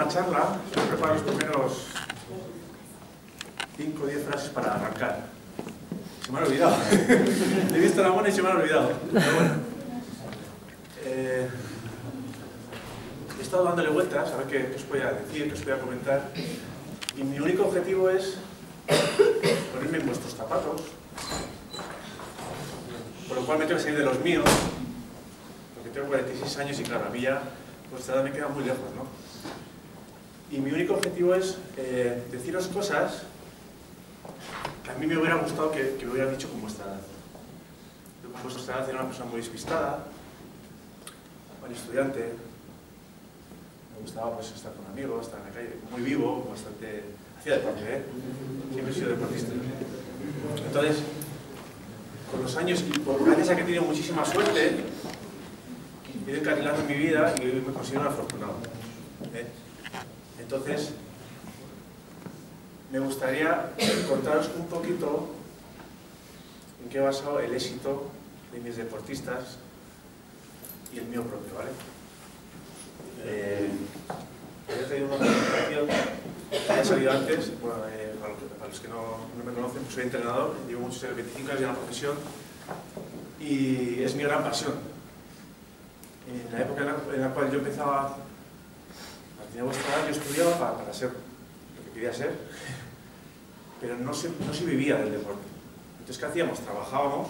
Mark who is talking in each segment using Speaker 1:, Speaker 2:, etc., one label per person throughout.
Speaker 1: una charla, he preparado los primeros 5 o 10 frases para arrancar. Se me han olvidado. He visto la mona y se me han olvidado. Pero bueno. He estado dándole vueltas a ver qué os voy a decir, qué os voy a comentar. Y mi único objetivo es ponerme en vuestros zapatos, por lo cual me tengo que salir de los míos, porque tengo 46 años y claro, a mí ya vuestra edad me queda muy lejos, ¿no? Y mi único objetivo es deciros cosas que a mí me hubiera gustado que me hubieran dicho con vuestra edad. Yo con vuestra edad era una persona muy despistada, buen estudiante, me gustaba pues estar con amigos, estar en la calle, muy vivo, bastante... hacía deporte, siempre he sido deportista. Entonces, con los años, y gracias a que he tenido muchísima suerte, he ido encarrilando en mi vida y me considero un afortunado. Entonces, me gustaría contaros un poquito en qué he basado el éxito de mis deportistas y el mío propio, ¿vale? He traído una presentación que ha salido antes. Bueno, para los que no me conocen, pues soy entrenador, llevo muchos años, 25 años en la profesión y es mi gran pasión. En la época en la cual yo empezaba, tenía vuestra edad, yo estudiaba para ser lo que quería ser, pero no se vivía del deporte. Entonces, ¿qué hacíamos? Trabajábamos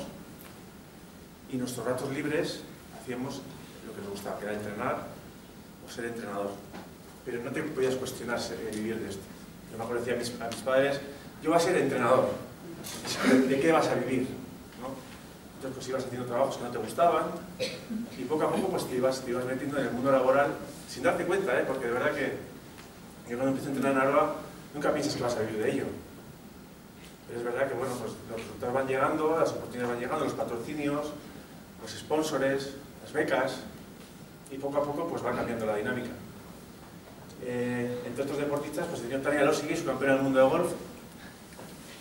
Speaker 1: y nuestros ratos libres hacíamos lo que nos gustaba, que era entrenar o ser entrenador. Pero no te podías cuestionar vivir de esto. Yo me acuerdo que decía a mis padres, yo voy a ser entrenador. ¿De qué vas a vivir? ¿No? Entonces pues ibas haciendo trabajos que no te gustaban y poco a poco pues te ibas metiendo en el mundo laboral sin darte cuenta, porque de verdad que cuando empiezas a entrenar en Aroa nunca piensas que vas a vivir de ello. Pero es verdad que bueno, pues los resultados van llegando, las oportunidades van llegando, los patrocinios, los sponsors, las becas y poco a poco pues va cambiando la dinámica. Entre otros deportistas, pues tenía Tania Lossigui, su campeona del mundo de golf,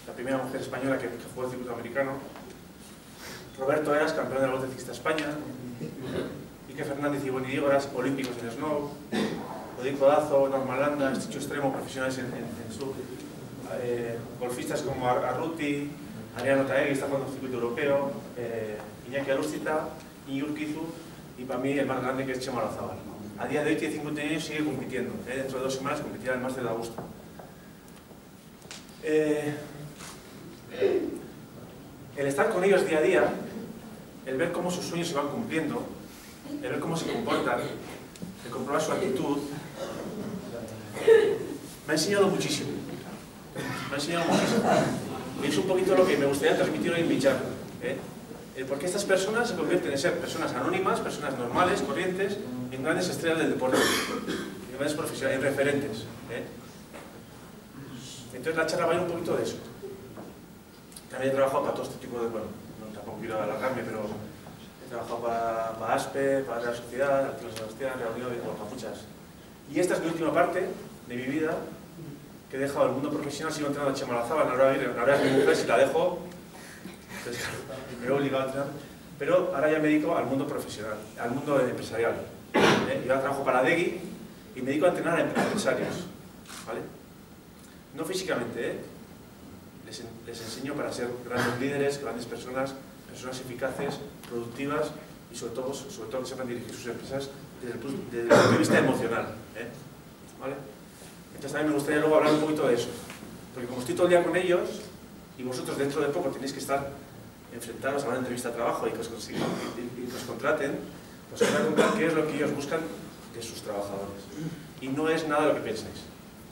Speaker 1: la primera mujer española que jugó el circuito americano, Roberto Eras, campeón de la Vuelta Ciclista España, Ike Fernández y Boni Dígoras, olímpicos en snow, Odín Codazo, Norma Landa, Esticho Extremo, profesionales en surf, golfistas como Arruti, Ariano Taegui, está jugando el circuito europeo, Iñaki Alúzita, Iñigo Urquizu y para mí el más grande que es Chema Olazábal. A día de hoy tiene 50 años y sigue compitiendo. Dentro de 2 semanas competirá en el Máster de Augusta. El estar con ellos día a día, el ver cómo sus sueños se van cumpliendo, el ver cómo se comportan, el comprobar su actitud, me ha enseñado muchísimo. Me ha enseñado muchísimo. Y es un poquito lo que me gustaría transmitir hoy en mi charla. Porque estas personas se convierten en ser personas anónimas, personas normales, corrientes, en grandes estrellas del deporte, en grandes profesionales, en referentes. Entonces la charla va a ir un poquito de eso. También he trabajado para todo este tipo de... Bueno, no tampoco quiero alargarme, pero he trabajado para ASPE, para la Sociedad, Artículos de Sebastián, Reunión y para muchas. Y esta es mi última parte de mi vida, que he dejado el mundo profesional, sigo entrenando a Chema Olazábal, ahora es mi mujer, si la dejo, entonces, claro, me he obligado a entrenar, pero ahora ya me dedico al mundo profesional, al mundo empresarial. Yo ahora trabajo para Degui y me dedico a entrenar a empresarios, ¿vale? No físicamente, les enseño para ser grandes líderes, grandes personas, personas eficaces, productivas y sobre todo que sepan dirigir sus empresas desde el punto de vista emocional, ¿vale? Entonces también me gustaría luego hablar un poquito de eso, porque como estoy todo el día con ellos y vosotros dentro de poco tenéis que estar enfrentados a una entrevista de trabajo y que os contraten, pues os voy a contar qué es lo que ellos buscan de sus trabajadores. Y no es nada lo que pensáis.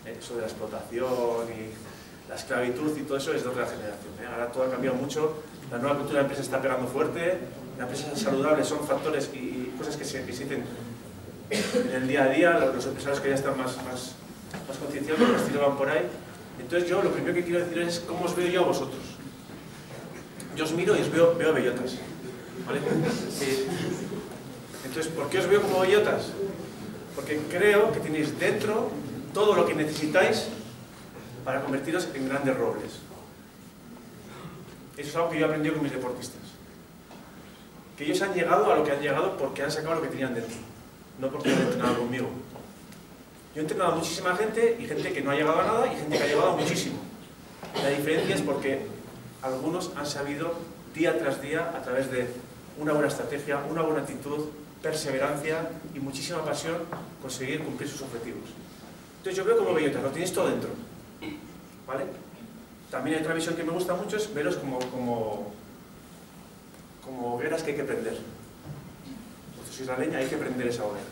Speaker 1: Eso de la explotación y la esclavitud y todo eso es de otra generación. Ahora todo ha cambiado mucho, la nueva cultura de la empresa está pegando fuerte, las empresas saludables son factores y cosas que se dicen en el día a día, los empresarios que ya están más concienciados, los tiros van por ahí. Entonces yo lo primero que quiero deciros es cómo os veo yo a vosotros. Yo os miro y os veo bellotas, ¿vale? Entonces, ¿por qué os veo como bellotas? Porque creo que tenéis dentro todo lo que necesitáis para convertiros en grandes robles. Eso es algo que yo he aprendido con mis deportistas. Que ellos han llegado a lo que han llegado porque han sacado lo que tenían dentro, no porque han entrenado conmigo. Yo he entrenado a muchísima gente, y gente que no ha llegado a nada, y gente que ha llegado a muchísimo. La diferencia es porque algunos han sabido, día tras día, a través de una buena estrategia, una buena actitud, perseverancia y muchísima pasión, conseguir cumplir sus objetivos. Entonces yo veo como bellotas, lo tienes todo dentro, ¿vale? También hay otra visión que me gusta mucho, es veros como hogueras que hay que prender. Vosotros sois la leña, hay que prender esa hoguera,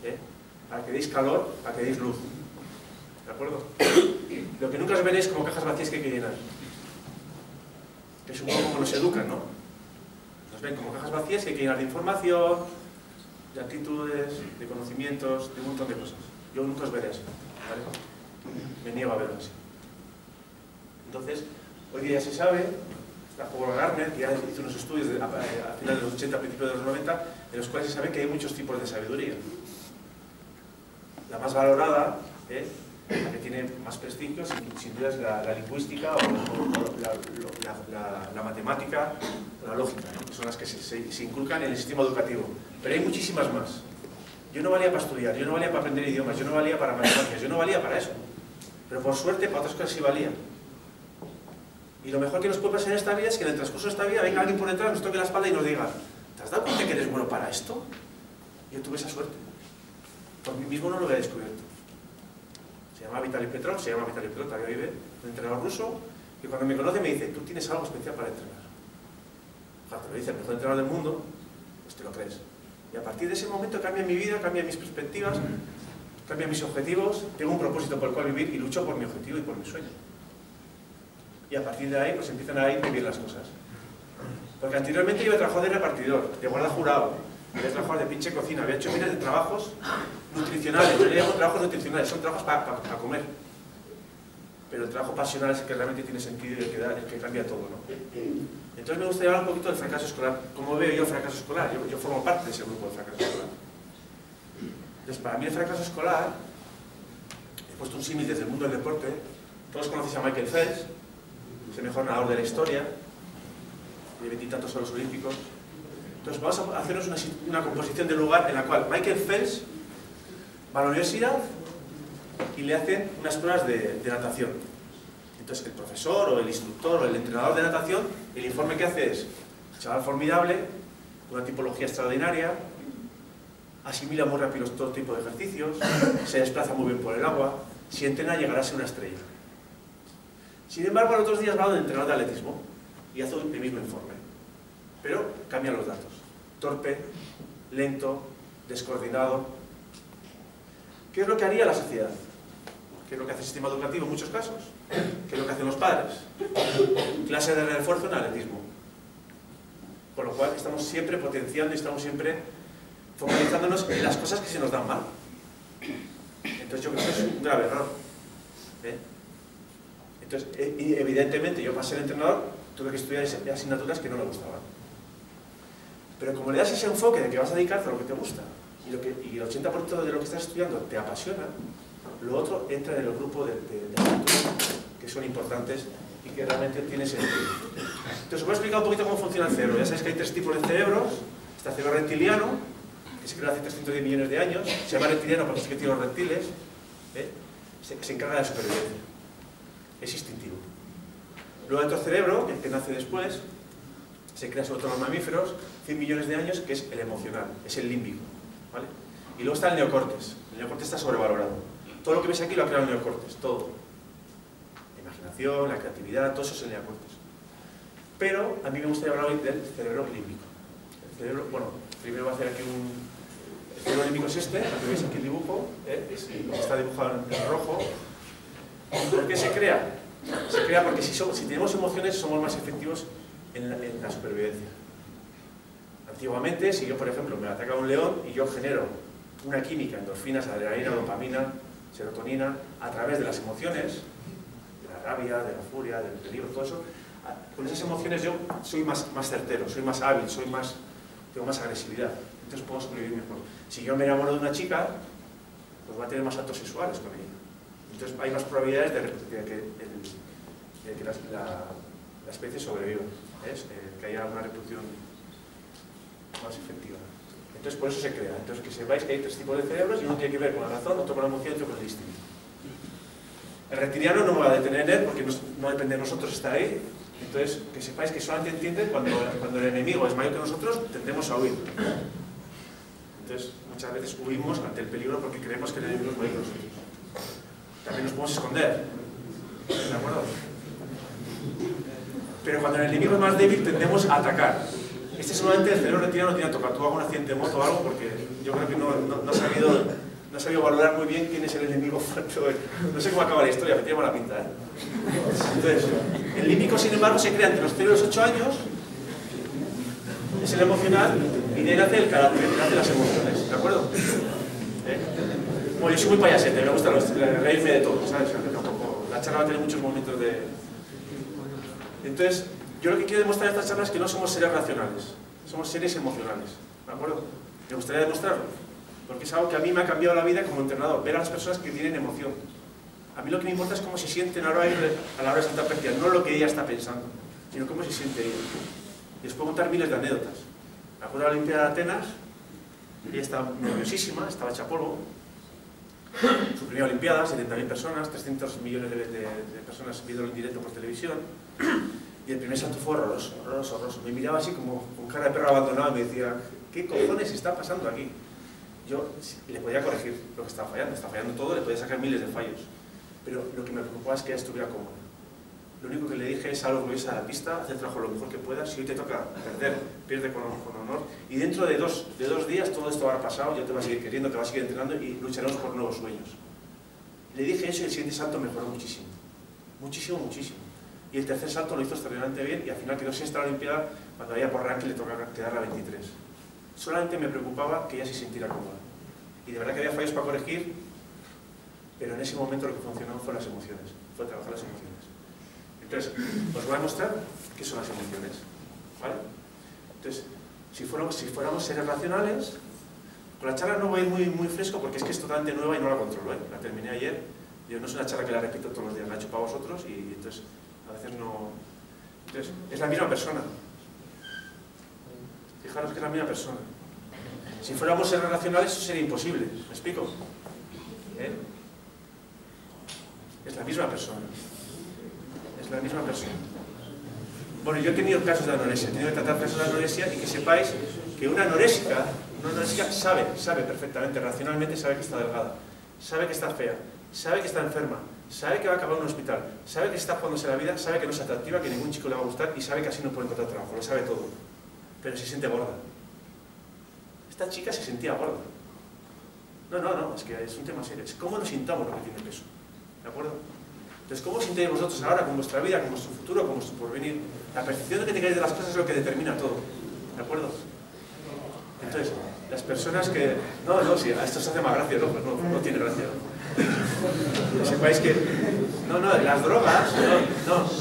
Speaker 1: ¿eh? Para que deis calor, para que deis luz, ¿de acuerdo? Lo que nunca os veréis como cajas vacías que hay que llenar, que es un poco como nos educan, ¿no? Nos ven como cajas vacías que hay que llenar de información, de actitudes, de conocimientos, de un montón de cosas. Yo nunca os veré así, ¿vale? Me niego a verlo así. Entonces, hoy día ya se sabe, está Howard Gardner, que ya hizo unos estudios a finales de los 80, a principios de los 90, en los cuales se sabe que hay muchos tipos de sabiduría. La más valorada, la que tiene más prestigio, sin duda es la lingüística o la matemática o la lógica, ¿no? Que son las que se inculcan en el sistema educativo. Pero hay muchísimas más. Yo no valía para estudiar, yo no valía para aprender idiomas, yo no valía para matemáticas, yo no valía para eso. Pero por suerte para otras cosas sí valía. Y lo mejor que nos puede pasar en esta vida es que en el transcurso de esta vida venga alguien por detrás, nos toque la espalda y nos diga: ¿te has dado cuenta que eres bueno para esto? Yo tuve esa suerte. Por mí mismo no lo había descubierto. Se llama Vitaly Petrov, todavía vive, un entrenador ruso, que cuando me conoce me dice: tú tienes algo especial para entrenar. Ojalá te lo dice el mejor entrenador del mundo, pues te lo crees. Y a partir de ese momento cambia mi vida, cambia mis perspectivas, cambia mis objetivos, tengo un propósito por el cual vivir y lucho por mi objetivo y por mi sueño. Y a partir de ahí pues empiezan a ir bien las cosas. Porque anteriormente yo había trabajado de repartidor, de guarda jurado, había trabajado de pinche cocina, había hecho miles de trabajos nutricionales. Yo le llamo trabajos nutricionales, son trabajos para comer. Pero el trabajo pasional es el que realmente tiene sentido y el que cambia todo, ¿no? Entonces me gustaría hablar un poquito del fracaso escolar. ¿Cómo veo yo el fracaso escolar? Yo formo parte de ese grupo de fracaso escolar. Entonces, para mí el fracaso escolar, he puesto un símil desde el mundo del deporte. Todos conocéis a Michael Phelps, es el mejor nadador de la historia, de 20 y tantos Juegos Olímpicos. Entonces vamos a hacernos una composición del lugar en la cual Michael Phelps va a la universidad y le hacen unas pruebas de natación. Entonces el profesor o el instructor o el entrenador de natación, el informe que hace es: chaval formidable, una tipología extraordinaria, asimila muy rápido todo tipo de ejercicios, se desplaza muy bien por el agua, si entrena llegará a ser una estrella. Sin embargo, los otros días va a un entrenador de atletismo y hace el mismo informe, pero cambian los datos: torpe, lento, descoordinado. ¿Qué es lo que haría la sociedad? ¿Qué es lo que hace el sistema educativo en muchos casos? ¿Qué es lo que hacen los padres? Clase de refuerzo en atletismo. Con lo cual estamos siempre potenciando y estamos siempre focalizándonos en las cosas que se nos dan mal. Entonces yo creo que es un grave error. Entonces, evidentemente, yo para ser entrenador tuve que estudiar asignaturas que no me gustaban. Pero como le das ese enfoque de que vas a dedicarte a lo que te gusta y el 80% de lo que estás estudiando te apasiona, lo otro entra en el grupo de asignaturas que son importantes y que realmente tienen sentido. Entonces os voy a explicar un poquito cómo funciona el cerebro. Ya sabéis que hay 3 tipos de cerebros. Está el cerebro reptiliano, que se creó hace 310 millones de años. Se llama reptiliano porque es que tiene los reptiles. Se encarga de la supervivencia. Es instintivo. Luego hay otro cerebro, el que nace después, se crea sobre todo en los mamíferos, 100 millones de años, que es el emocional, es el límbico, ¿vale? Y luego está el neocórtex. El neocórtex está sobrevalorado. Todo lo que veis aquí lo ha creado el neocórtex, todo. La imaginación, la creatividad, todo eso es el neocórtex. Pero a mí me gustaría hablar hoy del cerebro límbico. El cerebro, bueno, primero voy a hacer aquí el cerebro límbico es este, lo que veis aquí el dibujo, está dibujado en rojo. ¿Por qué se crea? Se crea porque si tenemos emociones somos más efectivos en la supervivencia. Antiguamente, si yo, por ejemplo, me ataca un león y yo genero una química, endorfinas, adrenalina, dopamina, serotonina, a través de las emociones, de la rabia, de la furia, del peligro, todo eso, con esas emociones yo soy más certero, soy más hábil, tengo más agresividad, entonces puedo sobrevivir mejor. Si yo me enamoro de una chica, pues voy a tener más actos sexuales con ella. Entonces hay más probabilidades de que la especie sobreviva, que haya una reproducción más efectiva. Entonces por eso se crea. Entonces que sepáis que hay tres tipos de cerebros y uno tiene que ver con la razón, otro con la emoción y otro con el instinto. El reptiliano no me va a detener en él porque no depende de nosotros estar ahí. Entonces que sepáis que solamente entienden cuando el enemigo es mayor que nosotros, tendemos a huir. Entonces muchas veces huimos ante el peligro porque creemos que el enemigo es mayor que nosotros. También nos podemos esconder. ¿De acuerdo? Pero cuando el enemigo es más débil tendemos a atacar. Este seguramente el cerebro reptiliano no tiene que tocar. Tuvo algún accidente de moto o algo porque yo creo que no ha sabido valorar muy bien quién es el enemigo fuerte. No sé cómo acaba la historia, me tiene mala pinta, ¿eh? Entonces, el límbico, sin embargo, se crea entre los 0 y los 8 años, es el emocional, y de ahí nace el carácter, nace las emociones, ¿de acuerdo? Bueno, yo soy muy payasete, me gusta reírme de todo, ¿sabes? Tampoco, la charla va a tener muchos momentos de... Entonces, yo lo que quiero demostrar en esta charla es que no somos seres racionales, somos seres emocionales, ¿de acuerdo? Me gustaría demostrarlo, porque es algo que a mí me ha cambiado la vida como entrenador, ver a las personas que tienen emoción. A mí lo que me importa es cómo se sienten a la hora de Santa Percia, no lo que ella está pensando, sino cómo se siente ella. Y os puedo contar miles de anécdotas. Me acuerdo de la Olimpiada de Atenas, ella estaba nerviosísima, estaba hecha polvo. Su primera Olimpiada, 70.000 personas, 300 millones de personas viéndolo en directo por televisión. Y el primer salto fue horroroso, horroroso, horroroso. Me miraba así como con cara de perro abandonado y me decía, ¿qué cojones está pasando aquí? Yo le podía corregir lo que estaba fallando todo, le podía sacar miles de fallos. Pero lo que me preocupaba es que ella estuviera cómoda. Lo único que le dije es algo que a la pista, haz el trabajo lo mejor que puedas, si hoy te toca perder, pierde con honor, y dentro de dos días todo esto habrá pasado, yo te voy a seguir queriendo, te voy a seguir entrenando y lucharemos por nuevos sueños. Le dije eso y el siguiente salto mejoró muchísimo, muchísimo, muchísimo. Y el tercer salto lo hizo extraordinariamente bien y al final quedó sexta en la Olimpiada cuando había por ranking le tocaba quedar la 23. Solamente me preocupaba que ella se sintiera cómoda. Y de verdad que había fallos para corregir, pero en ese momento lo que funcionó fue las emociones, fue trabajar las emociones. Entonces, os voy a mostrar qué son las emociones, ¿vale? Entonces, si fuéramos seres racionales, con la charla no voy a ir muy fresco porque es que es totalmente nueva y no la controlo, ¿eh? La terminé ayer, yo no es una charla que la repito todos los días, la he hecho para vosotros y entonces a veces no... Entonces, es la misma persona. Fijaros que es la misma persona. Si fuéramos seres racionales eso sería imposible, ¿me explico? Es la misma persona. Es la misma persona. Bueno, yo he tenido casos de anorexia, he tenido que tratar casos de anorexia y que sepáis que una anorésica sabe perfectamente, racionalmente sabe que está delgada, sabe que está fea, sabe que está enferma, sabe que va a acabar en un hospital, sabe que está jugándose la vida, sabe que no es atractiva, que ningún chico le va a gustar y sabe que así no puede encontrar trabajo, lo sabe todo, pero se siente gorda. Esta chica se sentía gorda. No, es que es un tema serio, es cómo nos sintamos lo que tiene peso, ¿de acuerdo? Entonces, ¿cómo os sintéis vosotros ahora con vuestra vida, con vuestro futuro, con vuestro porvenir? La percepción de que tengáis de las cosas es lo que determina todo, ¿de acuerdo? Entonces, las personas que... sí, a esto se hace más gracia, pues no tiene gracia, ¿no? Que sepáis que... las drogas, las drogas.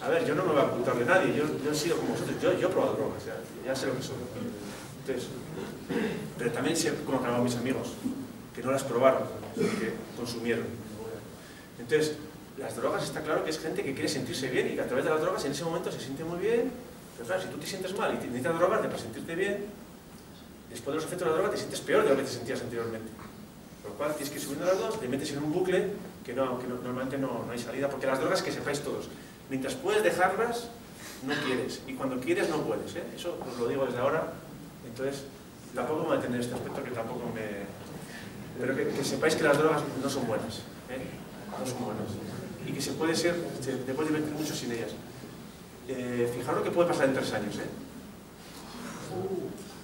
Speaker 1: A ver, yo no me voy a ocultar de nadie, yo he sido como vosotros, yo he probado drogas, ya sé lo que son. Entonces, pero también sé cómo acabaron mis amigos, que no las probaron, que consumieron. Entonces, las drogas está claro que es gente que quiere sentirse bien y que a través de las drogas en ese momento se siente muy bien. Pero claro, si tú te sientes mal y necesitas drogarte para sentirte bien, después de los efectos de la droga te sientes peor de lo que te sentías anteriormente. Por lo cual tienes que ir subiendo las dos, te metes en un bucle que normalmente no hay salida, porque las drogas, que sepáis todos, mientras puedes dejarlas, no quieres, y cuando quieres no puedes, ¿eh? Eso os lo digo desde ahora. Entonces, tampoco me voy a detener en este aspecto, que tampoco me... Pero que sepáis que las drogas no son buenas, ¿eh? No son buenas. Y que te puedes divertir mucho sin ellas. Fijaros lo que puede pasar en 3 años,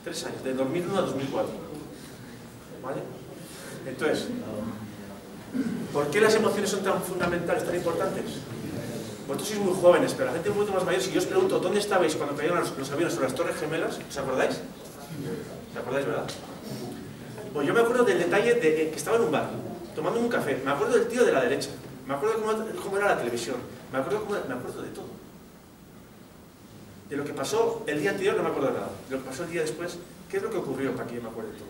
Speaker 1: 3 años, de 2001 a 2004. ¿Vale? Entonces, ¿por qué las emociones son tan fundamentales, tan importantes? Vosotros sois muy jóvenes, pero la gente un poquito más mayor, si yo os pregunto ¿dónde estabais cuando cayeron los aviones sobre las Torres Gemelas? ¿Os acordáis? ¿Os acordáis, verdad? Pues yo me acuerdo del detalle de que estaba en un bar, tomando un café. Me acuerdo del tío de la derecha. Me acuerdo de cómo era la televisión. Me acuerdo de todo. De lo que pasó el día anterior no me acuerdo de nada. De lo que pasó el día después, ¿qué es lo que ocurrió para que yo me acuerde de todo?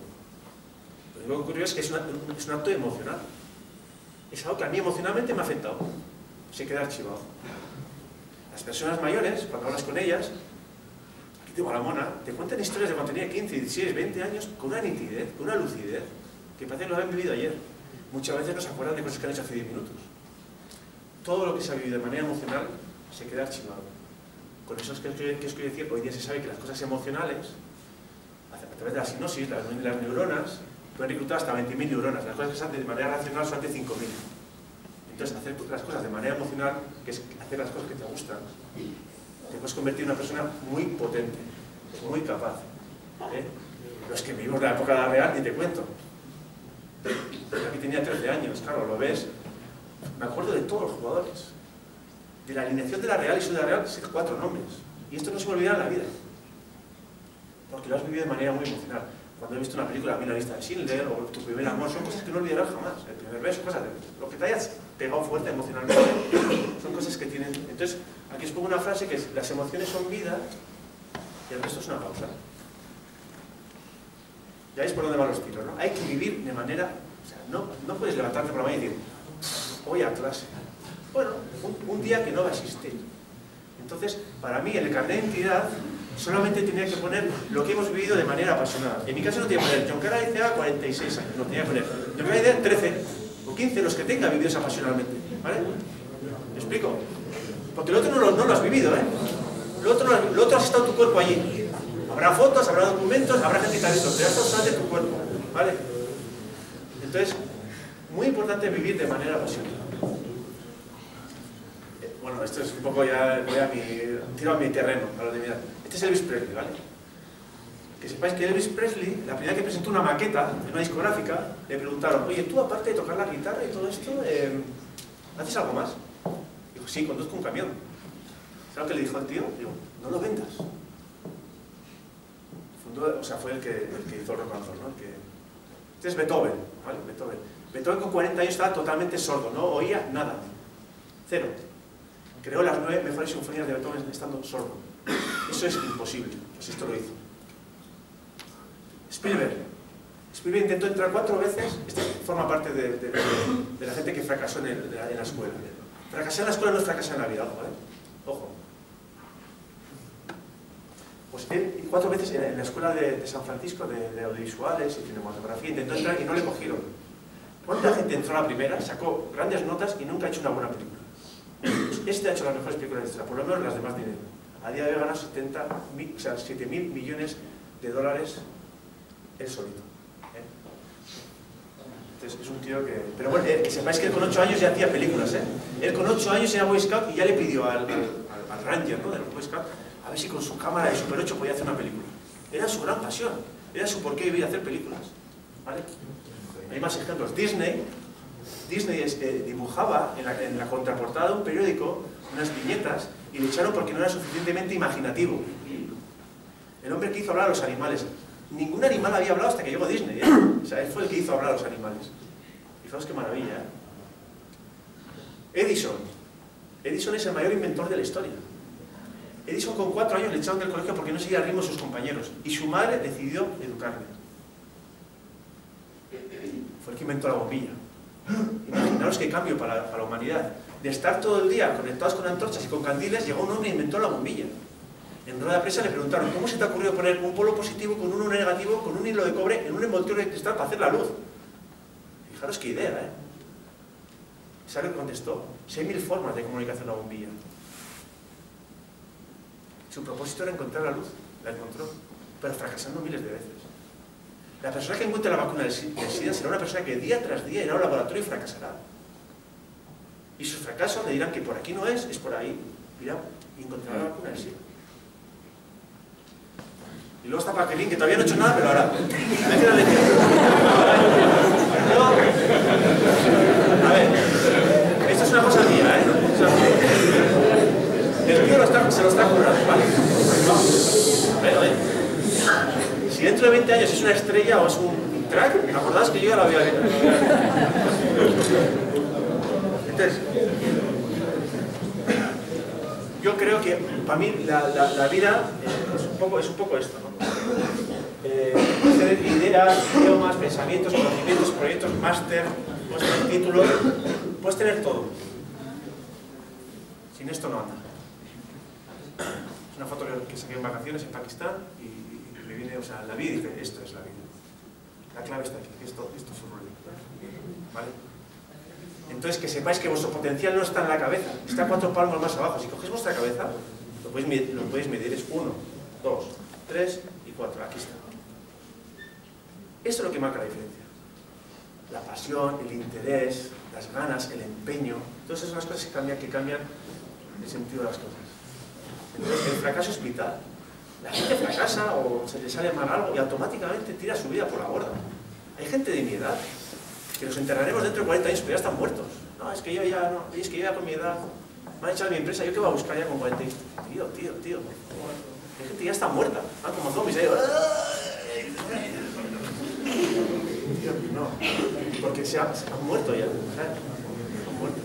Speaker 1: Pues lo que ocurrió es que es un acto emocional. Es algo que a mí emocionalmente me ha afectado. Se queda archivado. Las personas mayores, cuando hablas con ellas, Digo, la mona, te cuentan historias de cuando tenía 15, 16, 20 años con una nitidez, con una lucidez, que parece que lo habían vivido ayer. Muchas veces no se acuerdan de cosas que han hecho hace 10 minutos. Todo lo que se ha vivido de manera emocional se queda archivado. Con eso es que os quiero decir, hoy día se sabe que las cosas emocionales, a través de la sinopsis, las neuronas, pueden reclutar hasta 20.000 neuronas. Las cosas que se hacen de manera racional son de 5.000. Entonces, hacer las cosas de manera emocional, que es hacer las cosas que te gustan, te puedes convertir en una persona muy potente, muy capaz. Los que vivimos la época de la Real, ni te cuento. Aquí tenía 13 años, claro, lo ves. Me acuerdo de todos los jugadores. De la alineación de la Real y Ciudad Real, sé 4 nombres. Y esto no se me olvida en la vida. Porque lo has vivido de manera muy emocional. Cuando he visto una película, vi la lista de Schindler, o Tu primer amor, son cosas que no olvidarás jamás. El primer beso, cosas de lo que te hayas pegado fuerte emocionalmente, son cosas que tienen... Entonces, aquí os pongo una frase que es: las emociones son vida y el resto es una pausa. Ya veis por dónde van los tiros, ¿no? Hay que vivir de manera... O sea, no puedes levantarte por la mañana y decir, voy a clase. Bueno, un día que no va a existir. Entonces, para mí, en el carnet de identidad, solamente tenía que poner lo que hemos vivido de manera apasionada. En mi caso no tenía que poner John Cara ICA 46 años, no tenía que poner John Cara ICA 13 o 15, los que tenga vividos apasionadamente. ¿Vale? ¿Me explico? Porque el otro no lo has vivido, ¿eh? Lo otro has estado tu cuerpo allí. Habrá fotos, habrá documentos, habrá gente que te ha visto, pero esto sale de tu cuerpo. ¿Vale? Entonces, muy importante vivir de manera apasionada. Bueno, esto es un poco ya, tiro a mi terreno, a lo de mirar. Este es Elvis Presley, ¿vale? Que sepáis que Elvis Presley, la primera que presentó una maqueta en una discográfica, le preguntaron, oye, tú aparte de tocar la guitarra y todo esto, ¿haces algo más? Dijo, sí, conduzco un camión. ¿Sabes lo que le dijo el tío? Digo, no lo vendas. Fue el que hizo el rock and roll, ¿no? Este es Beethoven, ¿vale? Beethoven con 40 años estaba totalmente sordo, no oía nada. Cero. Creó las 9 mejores sinfonías de Beethoven estando sordo. Eso es imposible, pues esto lo hizo. Spielberg intentó entrar 4 veces, este forma parte de la gente que fracasó en la escuela. Fracasar en la escuela no es fracasar en la vida, ¿vale? Ojo. Pues él 4 veces en la escuela de San Francisco de audiovisuales y cinematografía intentó entrar y no le cogieron. ¿Cuánta gente entró a la primera, sacó grandes notas y nunca ha hecho una buena película? Este ha hecho las mejores películas de la historia, por lo menos las de más dinero. A día de hoy gana 7.000 millones de dólares él solito. Entonces es un tío que... Pero bueno, que sepáis que él con 8 años ya hacía películas, ¿eh? Él con 8 años era Boy Scout y ya le pidió al Ranger, ¿no?, de los Boy Scout, a ver si con su cámara de Super 8 podía hacer una película. Era su gran pasión, era su porqué vivir a hacer películas, ¿vale? Hay más ejemplos. Disney dibujaba en la contraportada de un periódico unas viñetas y le echaron porque no era suficientemente imaginativo. El hombre que hizo hablar a los animales. Ningún animal había hablado hasta que llegó Disney, ¿eh? O sea, él fue el que hizo hablar a los animales. Fijaos qué maravilla, ¿eh? Edison es el mayor inventor de la historia. Edison con 4 años le echaron del colegio porque no seguía el ritmo de sus compañeros. Y su madre decidió educarle. Fue el que inventó la bombilla. Imaginaros qué cambio para la humanidad. De estar todo el día conectados con antorchas y con candiles, llegó un hombre y inventó la bombilla. En rueda de prensa le preguntaron, ¿cómo se te ha ocurrido poner un polo positivo con uno negativo, con un hilo de cobre en un envoltorio de cristal para hacer la luz? Fijaros qué idea, ¿eh? ¿Sabe lo que contestó? 6.000 formas de comunicación la bombilla. Su propósito era encontrar la luz, la encontró, pero fracasando miles de veces. La persona que encuentre la vacuna del SIDA será una persona que día tras día irá a un laboratorio y fracasará. Y sus fracasos le dirán que por aquí no es por ahí. Irá y encontrará la vacuna del SIDA. Y luego está Paquelín, que todavía no ha hecho nada, pero ahora. A ver, esto es una cosa mía, ¿eh? El tío se lo está currando, ¿vale? Si dentro de 20 años es una estrella o es un crack, acordaos que yo ya lo había visto. Entonces, yo creo que para mí la vida es un poco esto, ¿no? Puedes tener ideas, idiomas, pensamientos, conocimientos, proyectos, máster, puedes tener títulos, puedes tener todo. Sin esto no anda. Es una foto que saqué en vacaciones en Pakistán y me viene, o sea, la vida y dice, esto es la vida. La clave está aquí, esto es su rollo. ¿Vale? Entonces, que sepáis que vuestro potencial no está en la cabeza, está 4 palmos más abajo. Si cogéis vuestra cabeza, lo podéis medir, es 1, 2, 3 y 4. Aquí está. Eso es lo que marca la diferencia. La pasión, el interés, las ganas, el empeño, todas esas son las cosas que cambian el sentido de las cosas. Entonces, el fracaso es vital. La gente fracasa o se le sale mal algo y automáticamente tira su vida por la borda. Hay gente de mi edad que los enterraremos dentro de 40 años, pero ya están muertos. No, es que yo ya no, es que yo ya con mi edad me han echado mi empresa, ¿yo qué voy a buscar ya con 40 años? Tío, por favor. Hay gente que ya está muerta, van como zombies ahí. No, porque se han muerto ya, ¿sabes? Han muerto.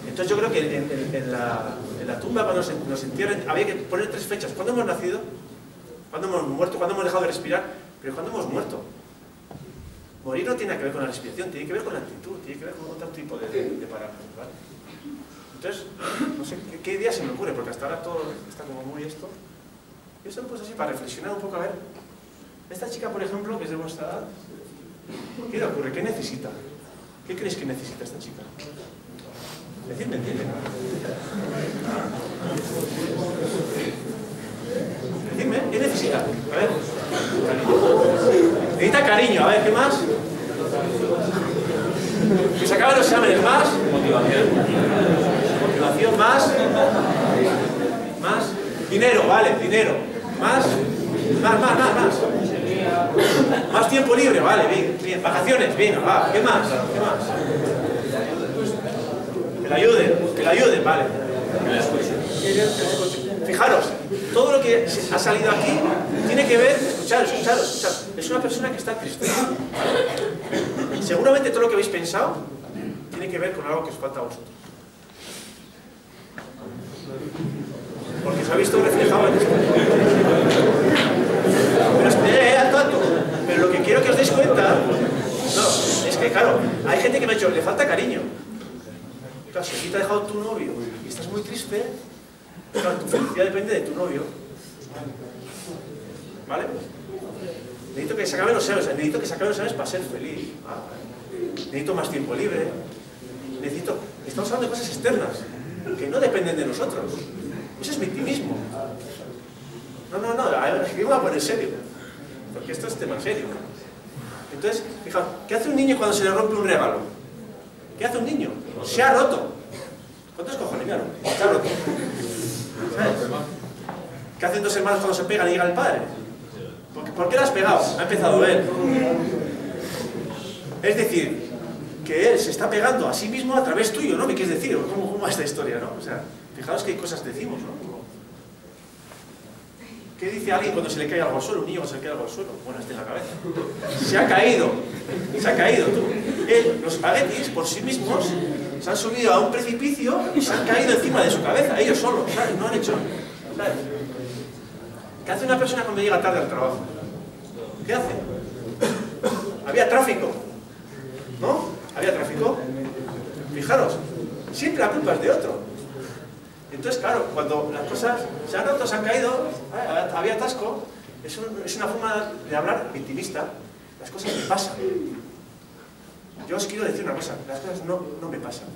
Speaker 1: Entonces yo creo que en la tumba, cuando nos entierren, había que poner 3 fechas. ¿Cuándo hemos nacido? ¿Cuándo hemos muerto? ¿Cuándo hemos dejado de respirar? Pero ¿cuándo hemos muerto? Morir no tiene que ver con la respiración, tiene que ver con la actitud, tiene que ver con otro tipo de parámetros, ¿vale? Entonces, no sé qué idea se me ocurre, porque hasta ahora todo está como muy esto. Yo se lo puse así para reflexionar un poco, a ver. Esta chica, por ejemplo, que es de vuestra edad, ¿qué le ocurre? ¿Qué necesita? ¿Qué creéis que necesita esta chica? Decidme, entiende. Decidme, ¿qué necesita? A ver. Necesita cariño, a ver, ¿qué más? Que se acaben los exámenes, más. Motivación. Motivación, más. Más. Dinero, vale, dinero. Más. Más. Más tiempo libre, vale, bien. Vacaciones, bien, va. ¿Qué más? ¿Qué más? Que la ayuden, vale. Fijaros, todo lo que ha salido aquí tiene que ver, escucharos, es una persona que está triste. Seguramente todo lo que habéis pensado tiene que ver con algo que os falta a vosotros. Porque os habéis visto reflejado en esto. Pero lo que quiero que os deis cuenta, no, es que claro, hay gente que me ha dicho, le falta cariño. Claro, si te ha dejado tu novio y estás muy triste, claro, tu felicidad depende de tu novio. ¿Vale? Necesito que se acaben los exámenes para ser feliz. Necesito más tiempo libre. Estamos hablando de cosas externas que no dependen de nosotros. Eso es victimismo. No, aquí me voy a poner serio. Porque esto es tema serio. Entonces, fijaos, ¿qué hace un niño cuando se le rompe un regalo? ¿Qué hace un niño? Se ha roto. ¿Cuántos cojones? Claro, se ha roto. ¿Sabes? ¿Qué hacen 2 hermanos cuando se pegan y llega el padre? ¿Por qué le has pegado? Ha empezado él. Es decir, que él se está pegando a sí mismo a través tuyo, ¿no? ¿Me quieres decir? ¿Cómo va esta historia, no? O sea, fijaos qué cosas decimos, ¿no? ¿Qué dice alguien cuando se le cae algo al suelo? Un niño cuando se le cae algo al suelo. Bueno, en la cabeza. Se ha caído, tú. Los espaguetis, por sí mismos, se han subido a un precipicio y se han caído encima de su cabeza, ellos solos, ¿sabes? No han hecho, ¿sabes? ¿Qué hace una persona cuando llega tarde al trabajo? ¿Qué hace? Había tráfico, ¿no? ¿Había tráfico? Fijaros, siempre la culpa es de otro. Entonces, claro, cuando las cosas se han roto, se han caído, había atasco, es una forma de hablar victimista. Las cosas me pasan. Yo os quiero decir una cosa, las cosas no me pasan.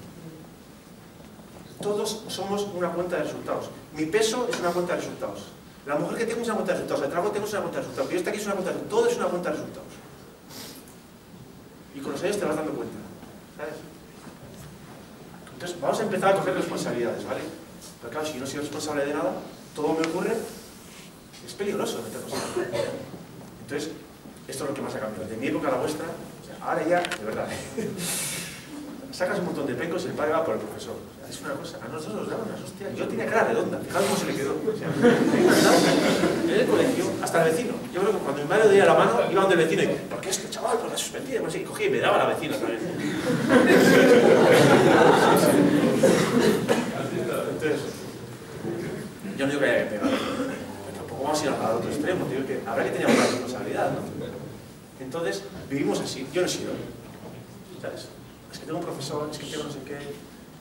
Speaker 1: Todos somos una cuenta de resultados. Mi peso es una cuenta de resultados. La mujer que tengo es una cuenta de resultados. El trabajo que tengo es una cuenta de resultados. Yo estoy aquí es una cuenta de resultados. Todo es una cuenta de resultados. Y con los años te vas dando cuenta. ¿Sabes? Entonces, vamos a empezar a coger responsabilidades, ¿vale? Pero claro, si yo no soy responsable de nada, todo me ocurre, es peligroso meternos en la. Entonces, esto es lo que más ha cambiado. De mi época a la vuestra, o sea, ahora ya, de verdad, sacas un montón de pecos y el padre va por el profesor. O sea, es una cosa, a nosotros nos daban unas hostias. Yo tenía cara redonda, fijaos cómo se le quedó. O sea, en el colegio, hasta el vecino. Yo creo que cuando mi madre dio la mano, iba donde el vecino y, ¿por qué este chaval? ¿Por qué suspendía? Pues sí, cogía y me daba a la vecina también. Entonces, yo no digo que haya que pegar, pero tampoco vamos a ir al otro extremo. Digo que habrá que tener una responsabilidad, ¿no? Entonces, vivimos así. Yo no he sido, ¿sabes? Es que tengo un profesor, es que tengo no sé qué.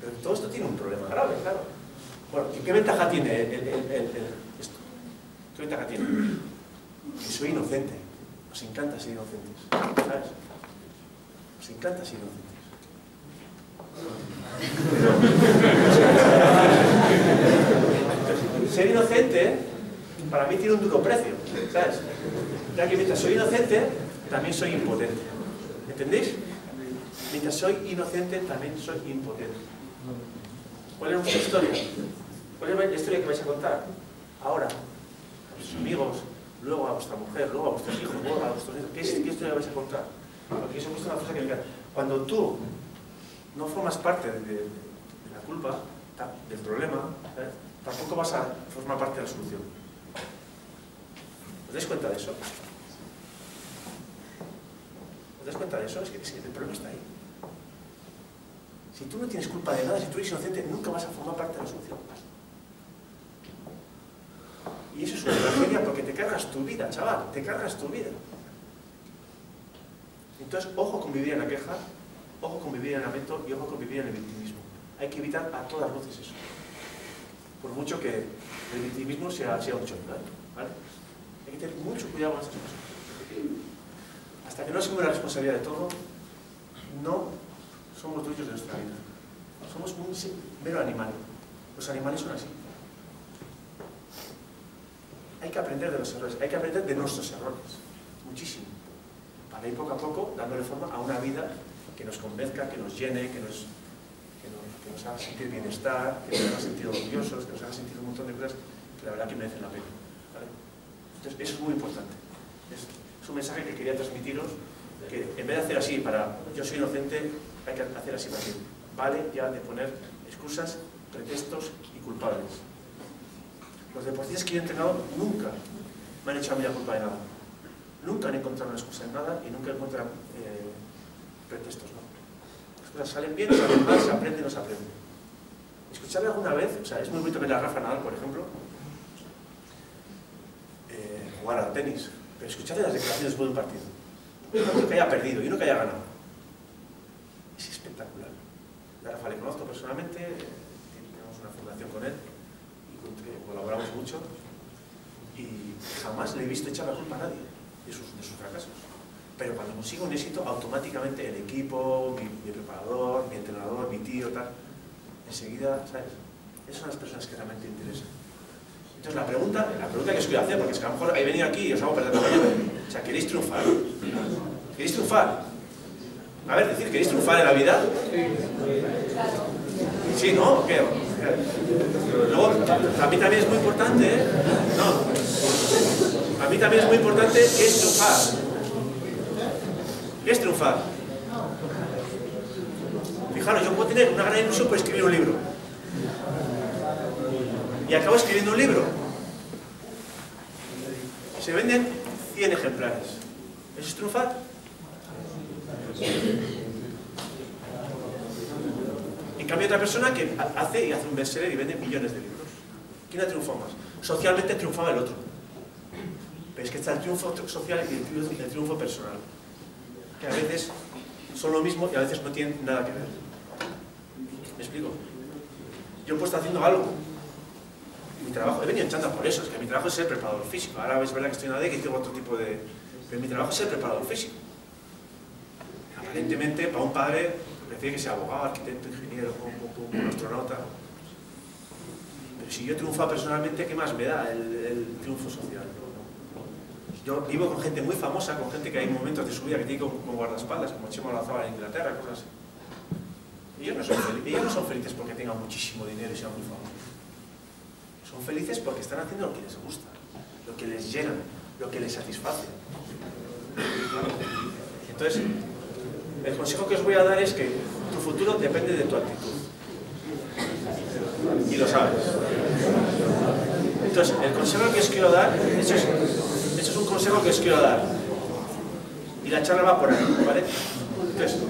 Speaker 1: Pero todo esto tiene un problema grave, claro. Bueno, ¿qué ventaja tiene esto? ¿Qué ventaja tiene? Que soy inocente. Os encanta ser inocentes, ¿sabes? Os encanta ser inocentes. Ser inocente, para mí tiene un duro precio, ¿sabes? Ya que mientras soy inocente, también soy impotente. ¿Entendéis? Mientras soy inocente, también soy impotente. ¿Cuál es vuestra historia? ¿Cuál es la historia que vais a contar? Ahora, a vuestros amigos, luego a vuestra mujer, luego a vuestros hijos, luego a vuestros hijos. ¿Qué historia vais a contar? Porque eso es una cosa que me queda. Cuando tú no formas parte de la culpa, del problema, ¿sabes? Tampoco vas a formar parte de la solución. ¿Os dais cuenta de eso? ¿Os dais cuenta de eso? Es que el problema está ahí. Si tú no tienes culpa de nada, si tú eres inocente, nunca vas a formar parte de la solución. Y eso es una tragedia porque te cargas tu vida, chaval, te cargas tu vida. Entonces, ojo con vivir en la queja, ojo con vivir en el lamento y ojo con vivir en el victimismo. Hay que evitar a todas luces eso. Por mucho que el victimismo sea un choque, ¿vale? Hay que tener mucho cuidado con estas cosas. Hasta que no asumimos la responsabilidad de todo, no somos dueños de nuestra vida. Somos un mero animal. Los animales son así. Hay que aprender de los errores, hay que aprender de nuestros errores. Muchísimo. Para ir poco a poco dándole forma a una vida que nos convenzca, que nos llene, que nos haga sentir bienestar, que nos haga sentir orgullosos, que nos haga sentir un montón de cosas que la verdad que merecen la pena. ¿Vale? Entonces, eso es muy importante. Es un mensaje que quería transmitiros, que en vez de hacer así para yo soy inocente, hay que hacer así para ti. Vale ya de poner excusas, pretextos y culpables. Los deportistas que yo he entrenado nunca me han hecho a mí la culpa de nada. Nunca han encontrado una excusa en nada y nunca encuentran pretextos, ¿no? Las cosas salen bien, salen mal, se aprende o no se aprende. Escucharle alguna vez, o sea, es muy bonito ver a Rafa Nadal, por ejemplo, jugar al tenis, pero escucharle las declaraciones después de un partido. Uno que haya perdido y uno que haya ganado. Es espectacular. A Rafa le conozco personalmente, tenemos una fundación con él y colaboramos mucho y jamás le he visto echar la culpa a nadie de sus fracasos. Pero cuando consigo un éxito, automáticamente el equipo, mi preparador, mi entrenador, mi tío, tal, enseguida, ¿sabes? Esas son las personas que realmente interesan. Entonces la pregunta que os quiero hacer, porque es que a lo mejor he venido aquí y os hago perder la mañana, o sea, ¿queréis triunfar? ¿Queréis triunfar? A ver, decir, ¿queréis triunfar en la vida? Sí, ¿no? ¿Qué? Luego, a mí también es muy importante, ¿eh? No. A mí también es muy importante qué es triunfar. ¿Qué es triunfar? Fijaros, yo puedo tener una gran ilusión por escribir un libro. Y acabo escribiendo un libro. Se venden 100 ejemplares. ¿Eso es triunfar? En cambio, otra persona que hace un bestseller y vende millones de libros. ¿Quién ha triunfado más? Socialmente triunfaba el otro. Pero es que está el triunfo social y el triunfo personal. Que a veces son lo mismo y a veces no tienen nada que ver. ¿Me explico? Yo he puesto haciendo algo. Mi trabajo, he venido echando por eso, es que mi trabajo es ser preparador físico. Ahora es verdad que estoy en ADEC y tengo otro tipo de... Pero mi trabajo es ser preparador físico. Aparentemente, para un padre, prefiere que sea abogado, arquitecto, ingeniero, un astronauta. Pero si yo he triunfado personalmente, ¿qué más me da el triunfo social? Yo vivo con gente muy famosa, con gente que hay momentos de su vida que tiene como guardaespaldas, como Chema Olazábal en Inglaterra, cosas así. Ellos no son felices porque tengan muchísimo dinero y sean muy famosos. Son felices porque están haciendo lo que les gusta, lo que les llena, lo que les satisface. Entonces, el consejo que os voy a dar es que tu futuro depende de tu actitud. Y lo sabes. Entonces, el consejo que os quiero dar, eso es un consejo que os quiero dar. Y la charla va por ahí, ¿vale? Entonces,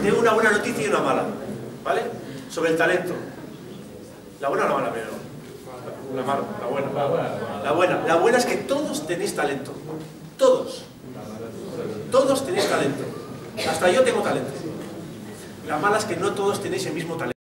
Speaker 1: tengo una buena noticia y una mala, ¿vale? Sobre el talento. ¿La buena o la mala primero? La mala, la buena. La buena. La buena es que todos tenéis talento. Todos. Todos tenéis talento. Hasta yo tengo talento. La mala es que no todos tenéis el mismo talento.